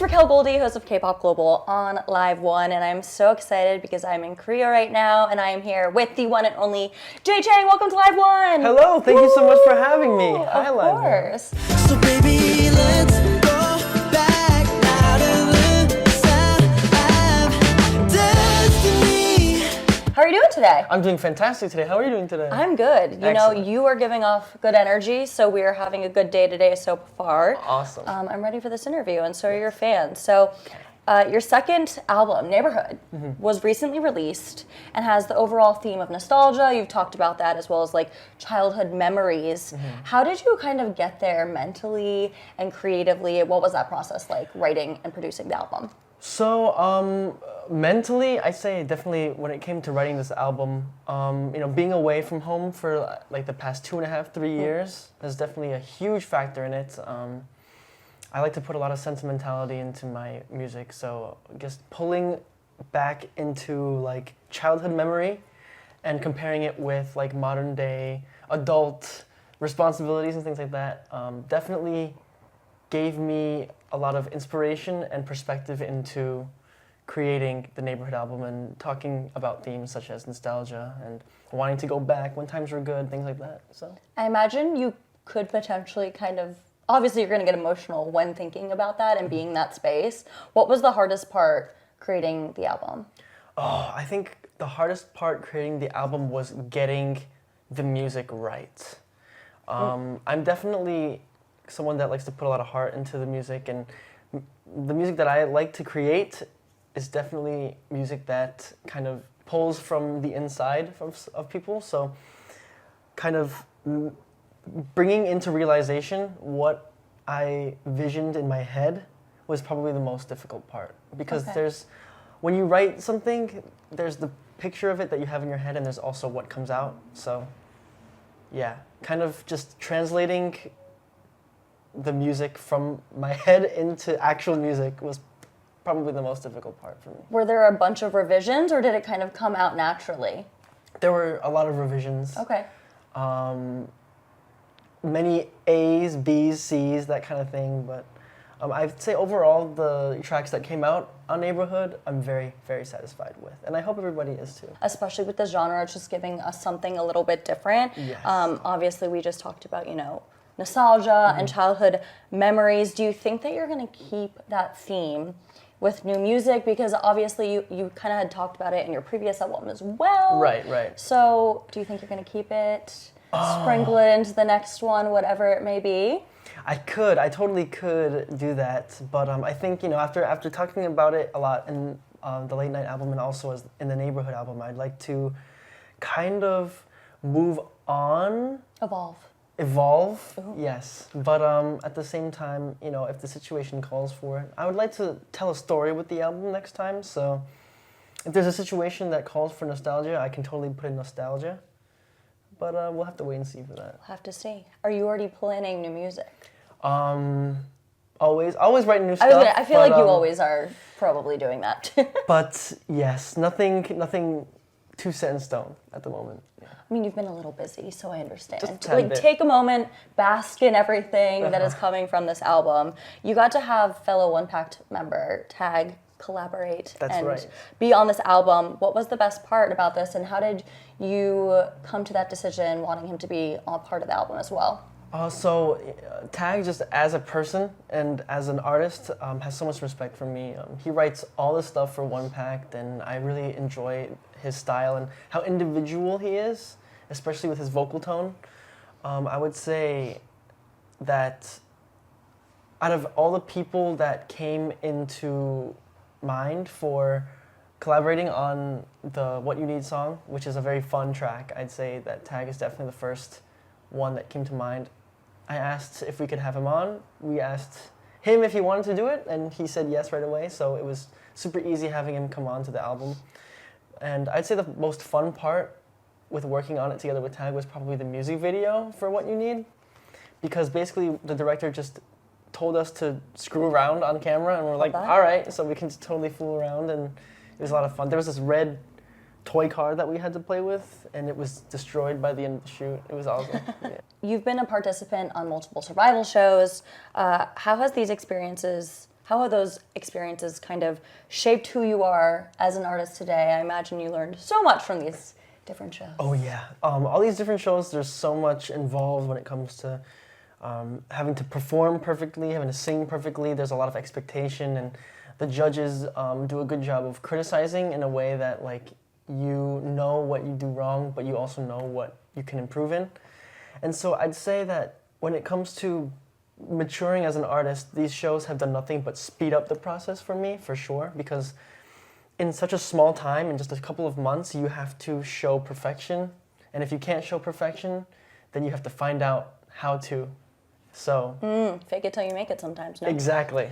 it's Racquel Goldy, host of K-Pop Global on Live One, and I'm so excited because I'm in Korea right now, and I am here with the one and only Jay Chang. Welcome to Live One. Hello, thank you so much for having me. Hi, Live One. Of course. So baby, let's go back out of the sound of destiny. How are you doing today? I'm doing fantastic today. How are you doing today? I'm good. You know, Excellent. you are giving off good energy, so we are having a good day today so far. Awesome. I'm ready for this interview, and so are your fans. So, your second album, Neighborhood, was recently released and has the overall theme of nostalgia. You've talked about that as well as like childhood memories. How did you kind of get there mentally and creatively? What was that process like, writing and producing the album? So, mentally, I say definitely when it came to writing this album, you know, being away from home for like the past 2.5, 3 years is definitely a huge factor in it. I like to put a lot of sentimentality into my music, so just pulling back into like childhood memory and comparing it with like modern day adult responsibilities and things like that definitely gave me a lot of inspiration and perspective into creating the Neighborhood album and talking about themes such as nostalgia and wanting to go back when times were good, things like that. So I imagine you could potentially kind of, obviously you're going to get emotional when thinking about that and being in that space. What was the hardest part creating the album? Oh, I think the hardest part creating the album was getting the music right. I'm definitely someone that likes to put a lot of heart into the music, and the music that I like to create is definitely music that kind of pulls from the inside of people. So kind of bringing into realization what I visioned in my head was probably the most difficult part, because there's, when you write something, there's the picture of it that you have in your head and there's also what comes out. So yeah, kind of just translating the music from my head into actual music was probably the most difficult part for me. Were there a bunch of revisions or did it kind of come out naturally? There were a lot of revisions. Okay. Many A's, B's, C's, that kind of thing, but I'd say overall the tracks that came out on Neighborhood, I'm very, very satisfied with, and I hope everybody is too. Especially with the genre, it's just giving us something a little bit different. Yes. Obviously, we just talked about, you know, nostalgia and childhood memories. Do you think that you're going to keep that theme with new music? Because obviously you kind of had talked about it in your previous album as well. Right, right. So do you think you're going to keep it, sprinkle it into the next one, whatever it may be? I totally could do that, but I think, you know, after talking about it a lot in the Late Night album and also as in the Neighborhood album, I'd like to kind of move on. Evolve, Ooh. yes. But at the same time, you know, if the situation calls for it, I would like to tell a story with the album next time. So if there's a situation that calls for nostalgia, I can totally put in nostalgia. But we'll have to wait and see for that. We'll have to see. Are you already planning new music? Always writing new stuff. I feel like you always are probably doing that. But yes, nothing too set in stone at the moment. Yeah. I mean, you've been a little busy, so I understand. Just a tad Like, bit. take a moment, bask in everything that is coming from this album. You got to have fellow One Pact member Tag collaborate That's right. be on this album. What was the best part about this, and how did you come to that decision, wanting him to be a part of the album as well? Tag, just as a person and as an artist, has so much respect for me. He writes all this stuff for One Pact, and I really enjoy his style and how individual he is, especially with his vocal tone. I would say that out of all the people that came into mind for collaborating on the What You Need song, which is a very fun track, I'd say that Tag is definitely the first one that came to mind. I asked if we could have him on. We asked him if he wanted to do it, and he said yes right away, so it was super easy having him come on to the album. And I'd say the most fun part with working on it together with Tag was probably the music video for What You Need, because basically the director just told us to screw around on camera, and we're like, all right, so we can just totally fool around, and it was a lot of fun. There was this red toy car that we had to play with, and it was destroyed by the end of the shoot. It was awesome. Yeah. You've been a participant on multiple survival shows. How How have those experiences kind of shaped who you are as an artist today? I imagine you learned so much from these different shows. Oh yeah, all these different shows. There's so much involved when it comes to having to perform perfectly, having to sing perfectly. There's a lot of expectation, and the judges do a good job of criticizing in a way that like you know what you do wrong, but you also know what you can improve in. And so I'd say that when it comes to maturing as an artist, these shows have done nothing but speed up the process for me, for sure, because in such a small time, in just a couple of months, you have to show perfection. And if you can't show perfection, then you have to find out how to. So Fake it till you make it sometimes, no? exactly.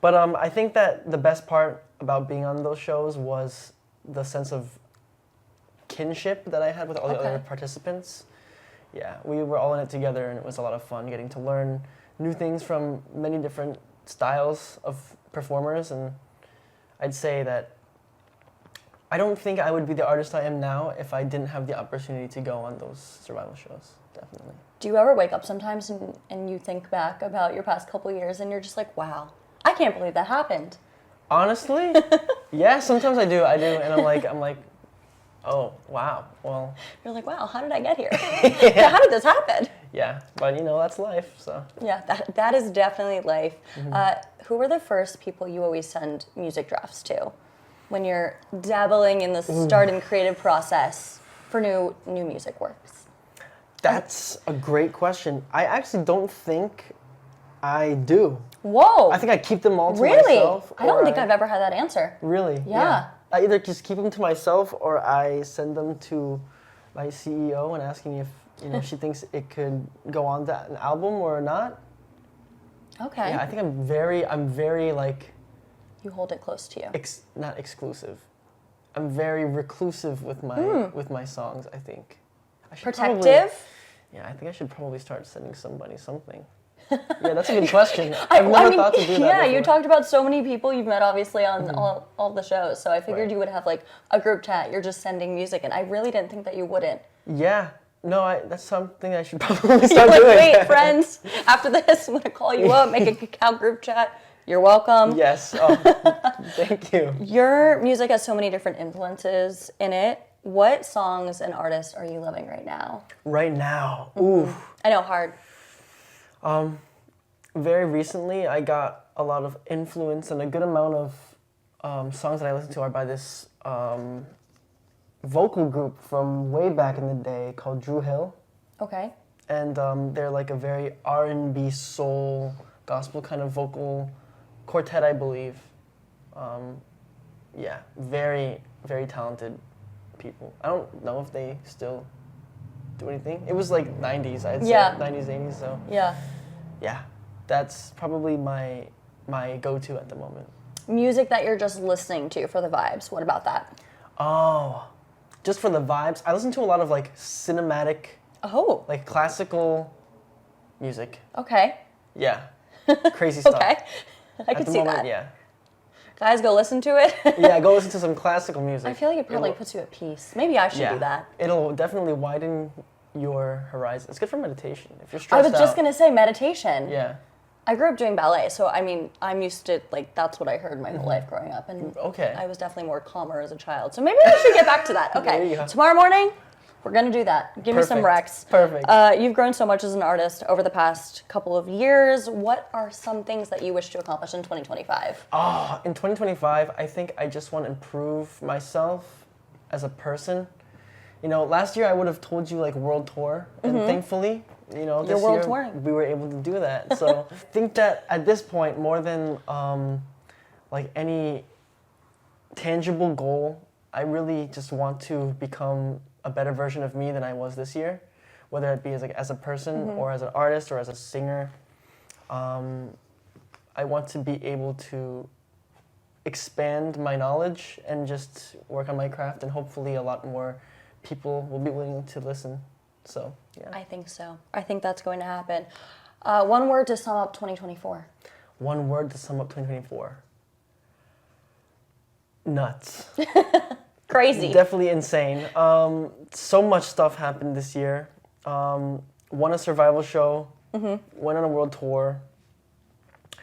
But I think that the best part about being on those shows was the sense of kinship that I had with all the other participants. Yeah, we were all in it together, and it was a lot of fun getting to learn new things from many different styles of performers. And I'd say that I don't think I would be the artist I am now if I didn't have the opportunity to go on those survival shows, definitely. Do you ever wake up sometimes and you think back about your past couple years and you're just like, wow, I can't believe that happened? Honestly, yeah, sometimes I do, and I'm like, oh, wow, well. You're like, wow, how did I get here? How did this happen? Yeah, but that's life, so. Yeah, that is definitely life. Who were the first people you always send music drafts to when you're dabbling in the start and creative process for new music works? That's a great question. I actually don't think I do. Whoa. I think I keep them all to really? myself. I don't think I've ever had that answer. Really? Yeah. I either just keep them to myself or I send them to my CEO and asking if she thinks it could go on to an album or not. Okay. Yeah, I think I'm very like. You hold it close to you. Not exclusive. I'm very reclusive with my songs, I think. Protective? I think I should probably start sending somebody something. Yeah, that's a good question. I've never thought to do that Yeah, before. you talked about so many people you've met, obviously, on all the shows. So I figured you would have like a group chat. You're just sending music, and I really didn't think that you wouldn't. Yeah, no, that's something I should probably start doing. Wait, friends, after this, I'm gonna call you up, make a Kakao group chat. You're welcome. Yes. Oh, thank you. Your music has so many different influences in it. What songs and artists are you loving right now? Right now, ooh. I know, hard. Very recently, I got a lot of influence, and a good amount of songs that I listen to are by this vocal group from way back in the day called Drew Hill. Okay. And they're like a very R&B soul gospel kind of vocal quartet, I believe. Yeah, very, very talented people. I don't know if they still do anything. It was like 90s, I'd say. 90s, 80s, so. Yeah. Yeah, that's probably my go-to at the moment. Music that you're just listening to for the vibes. What about that? Oh, just for the vibes. I listen to a lot of like cinematic, like classical music. Okay. Yeah, crazy stuff. Okay. I can At the see moment, that. yeah. Guys, go listen to it. Yeah, go listen to some classical music. I feel like it probably puts you at peace. Maybe I should do that. It'll definitely widen your horizon. It's good for meditation. If you're I stressed was just going to say meditation. Yeah. I grew up doing ballet, so I mean, I'm used to, like, that's what I heard my whole life growing up. And I was definitely more calmer as a child. So maybe I should get back to that. Okay. There you go. Tomorrow morning, we're going to do that. Give me some recs. Perfect. You've grown so much as an artist over the past couple of years. What are some things that you wish to accomplish in 2025? In 2025, I think I just want to improve myself as a person. Last year I would have told you like world tour, and thankfully, this world year touring. we were able to do that. So I think that at this point, more than like any tangible goal, I really just want to become a better version of me than I was this year, whether it be as a person or as an artist or as a singer. I want to be able to expand my knowledge and just work on my craft, and hopefully a lot more people will be willing to listen. So, yeah. I think so. I think that's going to happen. One word to sum up 2024. One word to sum up 2024. Nuts. Crazy. Definitely insane. So much stuff happened this year. Won a survival show, went on a world tour,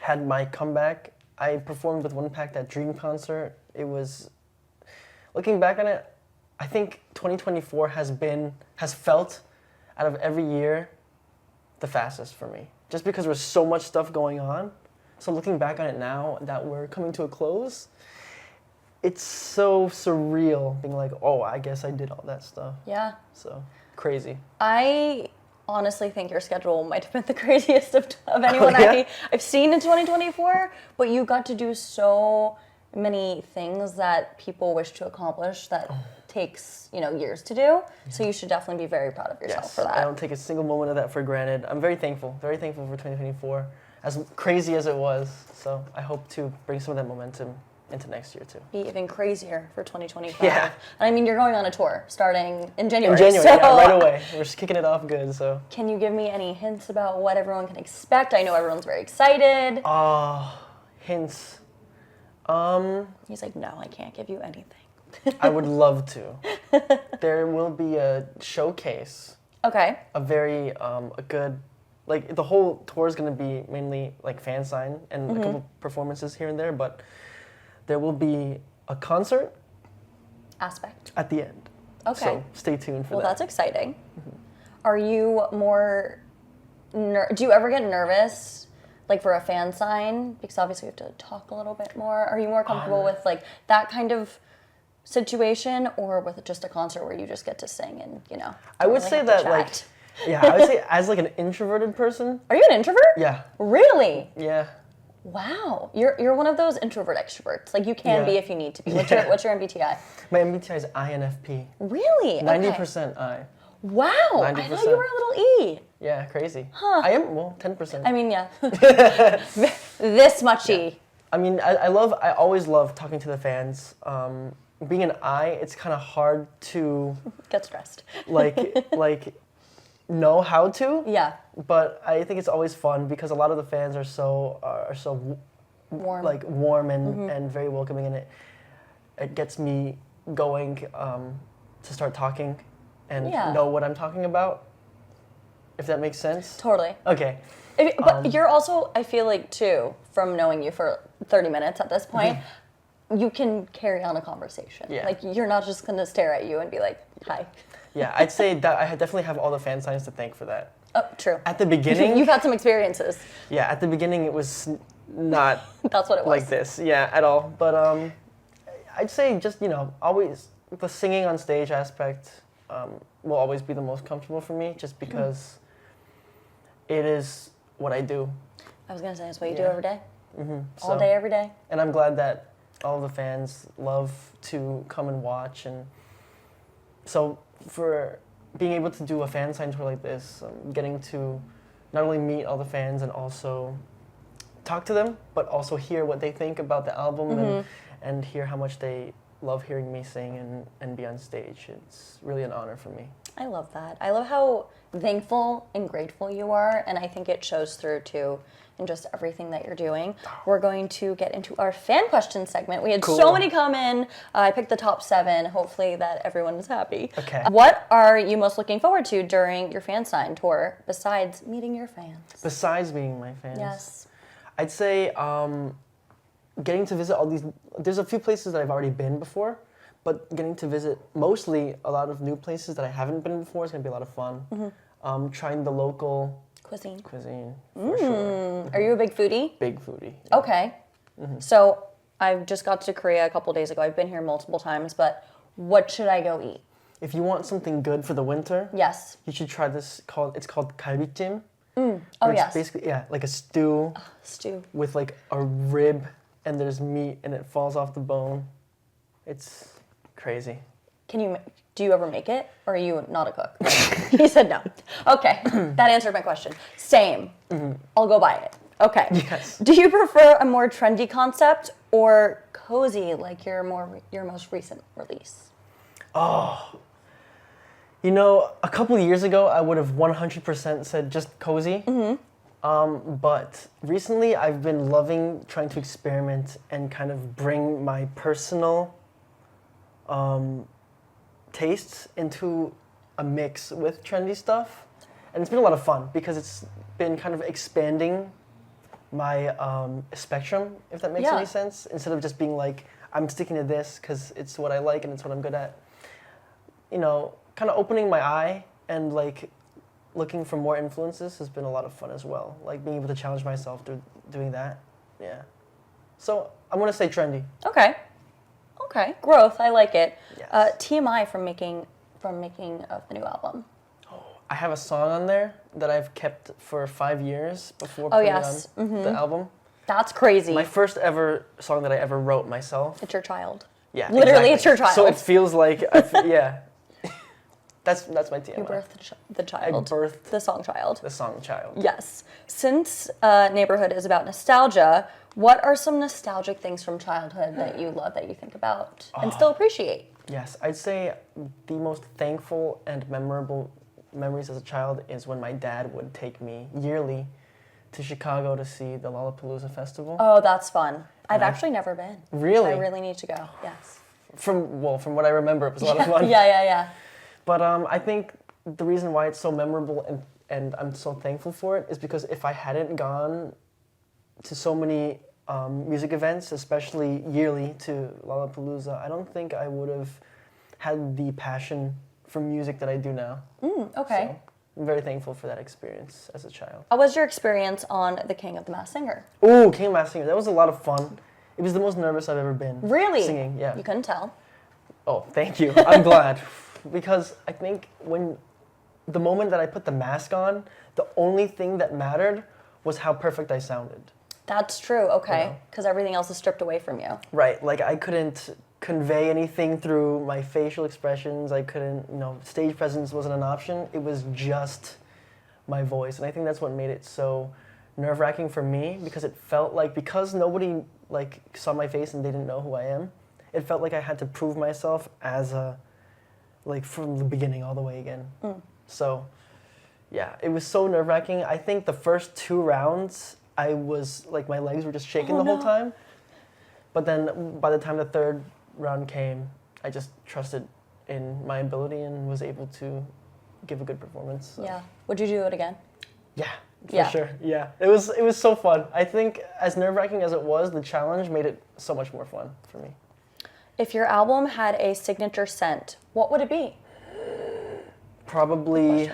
had my comeback I performed with One Pact at Dream Concert. It was, looking back on it, I think 2024 has felt, out of every year, the fastest for me. Just because there's so much stuff going on. So looking back on it now that we're coming to a close, it's so surreal being like, oh, I guess I did all that stuff. Yeah. So, crazy. I honestly think your schedule might have been the craziest of anyone I've seen in 2024, but you got to do so many things that people wish to accomplish that takes, years to do. So you should definitely be very proud of yourself for that. I don't take a single moment of that for granted. I'm very thankful for 2024, as crazy as it was. So I hope to bring some of that momentum into next year too. Be even crazier for 2025. Yeah. And I mean, you're going on a tour starting in January. So, right away. We're just kicking it off good, so. Can you give me any hints about what everyone can expect? I know everyone's very excited. Hints. He's like, no, I can't give you anything. I would love to. There will be a showcase. Okay. A very, a good, like the whole tour is going to be mainly like fan sign and a couple performances here and there, but there will be a concert Aspect. at the end. Okay. So stay tuned for that. Well, that's exciting. Are you more, do you ever get nervous, like for a fan sign? Because obviously we have to talk a little bit more. Are you more comfortable with like that kind of situation, or with just a concert where you just get to sing and, I would say that I would say as like an introverted person. Are you an introvert? Yeah. Really? Yeah. Wow. You're one of those introvert extroverts. Like you can be if you need to be. What's your MBTI? My MBTI is INFP. Really? 90% I. Wow. 90%. I thought you were a little E. Yeah, crazy. Huh. I am, 10%. I mean, yeah. This much E. I mean, I always love talking to the fans. Being an I, it's kind of hard to get stressed. like know how to. Yeah. But I think it's always fun because a lot of the fans are so warm, warm and very welcoming, and it gets me going to start talking and know what I'm talking about. If that makes sense. Totally. Okay. But you're also, I feel like too, from knowing you for 30 minutes at this point, you can carry on a conversation. Yeah. Like you're not just gonna stare at you and be like, hi. Yeah, I'd say that I definitely have all the fan signs to thank for that. Oh, true. At the beginning, you've had some experiences. Yeah, at the beginning it was not that's what it was. Like this, yeah, at all. But I'd say just always the singing on stage aspect will always be the most comfortable for me, just because it is what I do. I was gonna say it's what you do every day. All So, day, every day. And I'm glad that all the fans love to come and watch, and so for being able to do a fan sign tour like this, getting to not only meet all the fans and also talk to them, but also hear what they think about the album and hear how much they love hearing me sing and be on stage. It's really an honor for me. I love that. I love how thankful and grateful you are, and I think it shows through too in just everything that you're doing. We're going to get into our fan question segment. We had so many come in. I picked the top 7. Hopefully that everyone is happy. Okay. What are you most looking forward to during your fan sign tour besides meeting your fans? Besides meeting my fans? Yes. I'd say getting to visit all these, there's a few places that I've already been before, but getting to visit mostly a lot of new places that I haven't been before is going to be a lot of fun. Trying the local cuisine for sure. Are you a big foodie? Big foodie. Yeah. Okay. So I just got to Korea a couple days ago. I've been here multiple times, but what should I go eat? If you want something good for the winter, yes, you should try this. It's called galbijjim. Oh yes. Basically, like a stew. Stew. With like a rib, and there's meat, and it falls off the bone. It's crazy. Do you ever make it, or are you not a cook? He said no. Okay, that answered my question. Same. I'll go buy it. Okay. Yes. Do you prefer a more trendy concept or cozy, like your most recent release? Oh. A couple of years ago, I would have 100% said just cozy. But recently, I've been loving trying to experiment and kind of bring my personal tastes into a mix with trendy stuff. And it's been a lot of fun because it's been kind of expanding my spectrum, if that makes Yeah. any sense. Instead of just being like, I'm sticking to this because it's what I like and it's what I'm good at. You know, kind of opening my eye and like looking for more influences has been a lot of fun as well. Like being able to challenge myself through doing that. Yeah. So I'm gonna say trendy. Okay. Okay. Growth. I like it. Yes. TMI from making of the new album. I have a song on there that I've kept for 5 years before Oh, putting yes. on the album. That's crazy. My first ever song that I ever wrote myself. It's your child. Yeah, Literally, exactly. it's your child. So it feels like, yeah. That's my TMI. You birthed the child. birthed the song child. The song Child. Yes. Since Neighborhood is about nostalgia, what are some nostalgic things from childhood that you love, that you think about and still appreciate? Yes, I'd say the most thankful and memorable memories as a child is when my dad would take me yearly to Chicago to see the Lollapalooza Festival. Oh, that's fun. I've actually never been. Really? I really need to go. Yes. From what I remember, it was a lot of fun. Yeah. But I think the reason why it's so memorable and I'm so thankful for it is because if I hadn't gone to so many music events, especially yearly to Lollapalooza, I don't think I would have had the passion for music that I do now. Okay. So I'm very thankful for that experience as a child. How was your experience on The King of the Masked Singer? Ooh, King of Masked Singer. That was a lot of fun. It was the most nervous I've ever been. Really? Singing, yeah. You couldn't tell. Oh, thank you. I'm glad. Because I think when the moment that I put the mask on, the only thing that mattered was how perfect I sounded. That's true. Okay. know? Because everything else is stripped away from you. Right. Like I couldn't convey anything through my facial expressions. I couldn't, stage presence wasn't an option. It was just my voice. And I think that's what made it so nerve-wracking for me, because it felt like, because nobody like saw my face and they didn't know who I am, it felt like I had to prove myself as from the beginning all the way again. So yeah, it was so nerve-wracking. I think the first 2 rounds, I was like, my legs were just shaking the whole time. But then by the time the 3rd round came, I just trusted in my ability and was able to give a good performance. So. Yeah. Would you do it again? Yeah, for Yeah. sure. Yeah, it was so fun. I think as nerve-wracking as it was, the challenge made it so much more fun for me. If your album had a signature scent, what would it be? Probably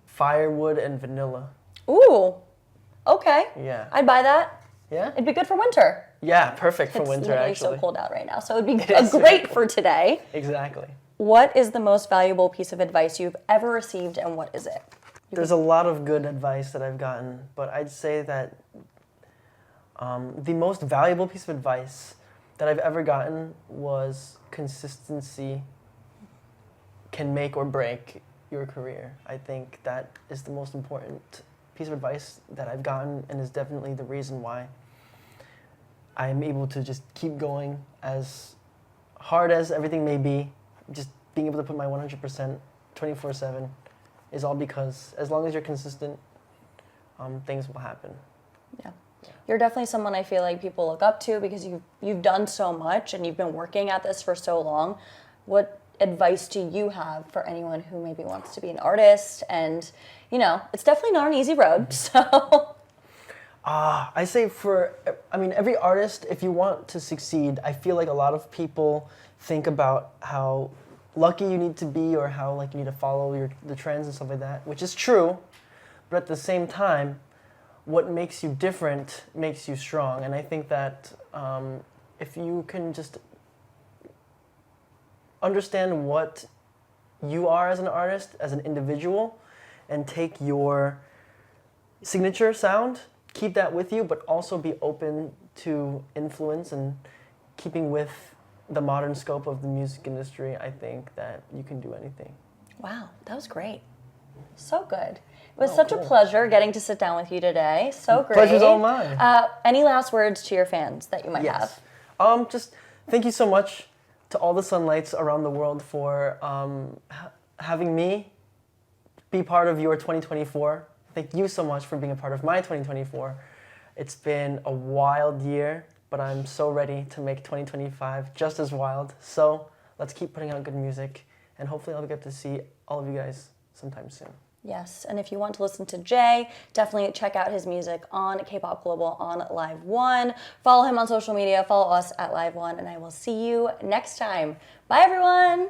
firewood and vanilla. Ooh. Okay. Yeah. I'd buy that. Yeah? It'd be good for winter. Yeah, perfect for It's winter, literally actually. so cold out right now, so it'd be is great for today. Exactly. What is the most valuable piece of advice you've ever received, and what is it? There's a lot of good advice that I've gotten, but I'd say that the most valuable piece of advice that I've ever gotten was consistency can make or break your career. I think that is the most important piece of advice that I've gotten, and is definitely the reason why I'm able to just keep going as hard as everything may be. Just being able to put my 100% 24/7 is all because as long as you're consistent, things will happen. Yeah. You're definitely someone I feel like people look up to, because you've done so much and you've been working at this for so long. What advice do you have for anyone who maybe wants to be an artist? And, it's definitely not an easy road, so... I say every artist, if you want to succeed, I feel like a lot of people think about how lucky you need to be, or how like you need to follow the trends and stuff like that, which is true, but at the same time, what makes you different makes you strong. And I think that if you can just understand what you are as an artist, as an individual, and take your signature sound, keep that with you, but also be open to influence and keeping with the modern scope of the music industry, I think that you can do anything. Wow, that was great. So good. It was such a pleasure getting to sit down with you today. So great. Pleasure's all mine. Any last words to your fans that you might have? Just thank you so much to all the Sunlights around the world for having me be part of your 2024. Thank you so much for being a part of my 2024. It's been a wild year, but I'm so ready to make 2025 just as wild. So let's keep putting out good music, and hopefully I'll get to see all of you guys sometime soon. Yes, and if you want to listen to Jay, definitely check out his music on K-Pop Global on Live One. Follow him on social media, follow us at Live One, and I will see you next time. Bye, everyone!